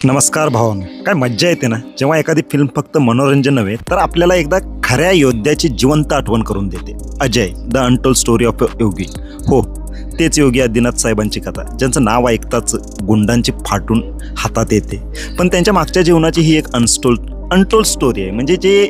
नमस्कार भावांनो, काय मज्जा येते ना जेव्हा एखादी फिल्म फक्त मनोरंजन नव्हे तर आपल्याला एकदा खऱ्या योद्ध्याची जिवंत आठवण करून देते. Ajey the untold story of Yogi. हो, तेच योगी आदिनाथ साहेबांची कथा, ज्यांचं नाव ऐकताच गुंडांची फाटून हातात येते. पण त्यांच्या मागच्या जीवनाची ही एक अनटोल्ड स्टोरी आहे. म्हणजे जे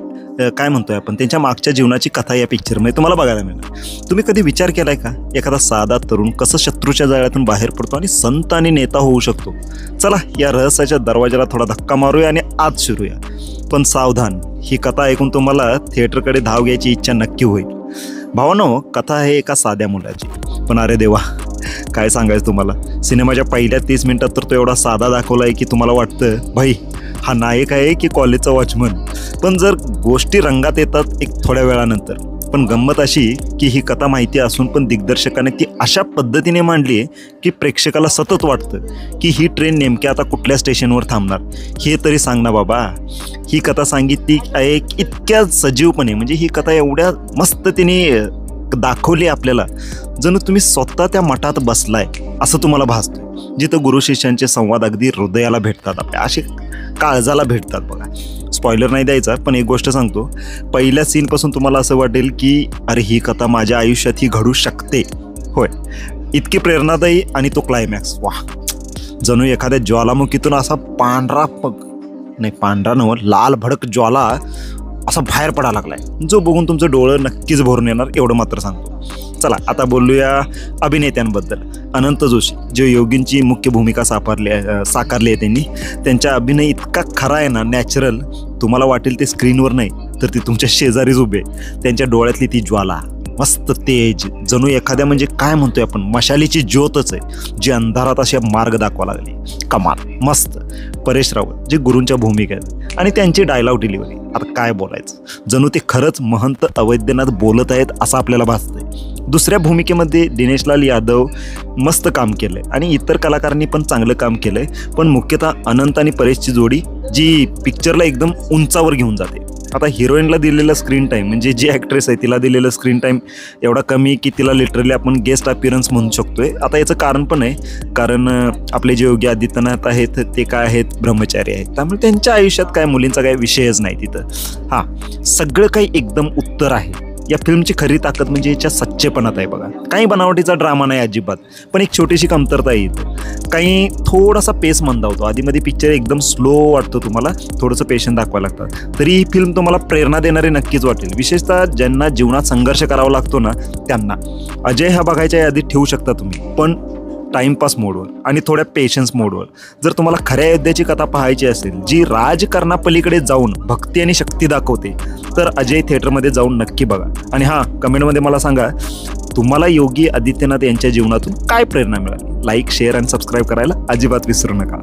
काय म्हणतोय आपण, त्यांच्या मागच्या जीवनाची कथा या पिक्चरमध्ये तुम्हाला बघायला मिळणार. तुम्ही कधी विचार केलाय का एखादा साधा तरुण कसं शत्रूच्या जाळ्यातून बाहेर पडतो आणि संत आणि नेता होऊ शकतो? चला या रहस्याच्या दरवाजाला थोडा धक्का मारूया आणि आज शिरूया. पण सावधान, ही कथा ऐकून तुम्हाला थिएटरकडे धाव घ्यायची इच्छा नक्की होईल. भावांनो, कथा आहे एका साध्या मुलाची. पण अरे देवा, काय सांगायचं तुम्हाला, सिनेमाच्या पहिल्या 30 मिनिटात तर तो एवढा साधा दाखवला आहे की तुम्हाला वाटतं भाई हा नायक आहे की कॉलेजचा वॉचमन. पण जर गोष्टी रंगात येतात एक थोड्या वेळानंतर. पण गंमत अशी की ही कथा माहिती असून पण दिग्दर्शकाने ती अशा पद्धतीने मांडली आहे की प्रेक्षकाला सतत वाटतं की ही ट्रेन नेमक्या आता कुठल्या स्टेशनवर थांबणार हे तरी सांग ना बाबा. ही कथा सांगितली आहे इतक्या सजीवपणे, म्हणजे ही कथा एवढ्या मस्त तिने दाखवली आपल्याला जणू तुम्ही स्वतः त्या मठात बसलाय असं तुम्हाला भासतं, जिथं गुरु शिष्यांचे संवाद अगदी हृदयाला भेटतात, आपल्या असे काळजाला भेटतात. बघा, स्पॉइलर नाही द्यायचा, पण एक गोष्ट सांगतो, पहिल्या सीनपासून तुम्हाला असं वाटेल की अरे ही कथा माझ्या आयुष्यात ही घडू शकते. होय, इतकी प्रेरणादायी. आणि तो क्लायमॅक्स, वा, जणू एखाद्या ज्वालामुखीतून असा पांढरा नव लाल भडक ज्वाला असा बाहेर पडायला लागलाय, जो बघून तुमचं डोळं नक्कीच भरून येणार, एवढं मात्र सांगतो. चला आता बोलूया अभिनेत्यांबद्दल. अनंत जोशी, जे योगींची मुख्य भूमिका साकारली आहे त्यांचा अभिनय इतका खरा आहे ना, नॅचरल. तुम्हाला वाटेल ते स्क्रीनवर नाही तर ती तुमच्या शेजारीच उभे. त्यांच्या डोळ्यातली ती ज्वाला, मस्त तेज, जणू एखाद्या म्हणजे काय म्हणतोय आपण मशालीची ज्योतच आहे जी अंधारात अशा मार्ग दाखवा लागली. कमाल, मस्त. परेश रावल, जे गुरूंच्या भूमिकेत, आणि त्यांची डायलॉग डिलिव्हरी, आता काय बोलायचं, जणू ते खरंच महंत अवैद्यनाथ बोलत आहेत असं आपल्याला भासतंय. दुसऱ्या भूमिकेमध्ये दिनेशलाल यादव मस्त काम केलंय आणि इतर कलाकारांनी पण चांगलं काम केलंय. पण मुख्यतः अनंत आणि परेशची जोडी जी पिक्चरला एकदम उंचावर घेऊन जाते. आता हिरोईनला दिलेला स्क्रीन टाईम, म्हणजे जी ॲक्ट्रेस आहे तिला दिलेलं स्क्रीन टाईम एवढा कमी की तिला लिटरली आपण गेस्ट अपीअरन्स म्हणू शकतोय. आता याचं कारण पण आहे, कारण आपले जे योगी आदित्यनाथ आहेत ते काय आहेत, ब्रह्मचारी आहेत, त्यामुळे त्यांच्या आयुष्यात काय मुलींचा काही विषयच नाही तिथं. हां, सगळं काही एकदम उत्तर आहे. या फिल्मची खरी ताकद म्हणजे याच्या सच्चेपणात आहे. बघा, काही बनावटीचा ड्रामा नाही अजिबात, पण एक छोटीशी कमतरता आहे इथं. काही थोडासा पेस मंदावतो, आधीमध्ये पिक्चर एकदम स्लो वाटतो, तुम्हाला थोडंसं पेशंट दाखवायला लागतात. तरी ही फिल्म तुम्हाला प्रेरणा देणारी नक्कीच वाटेल, विशेषतः ज्यांना जीवनात संघर्ष करावा लागतो ना त्यांना. अजय हा बघायच्या यादीत ठेवू शकता तुम्ही, पण टाईमपास मोडवर आणि थोड्या पेशन्स मोडवर. जर तुम्हाला खऱ्या योद्ध्याची कथा पाहायची असेल जी राजकारणापलीकडे जाऊन भक्ती आणि शक्ती दाखवते तर अजय थिएटरमध्ये जाऊन नक्की बघा. आणि हां, कमेंटमध्ये मला सांगा तुम्हाला योगी आदित्यनाथ यांच्या जीवनातून काय प्रेरणा मिळाली. लाईक, शेअर आणि सबस्क्राईब करायला अजिबात विसरू नका.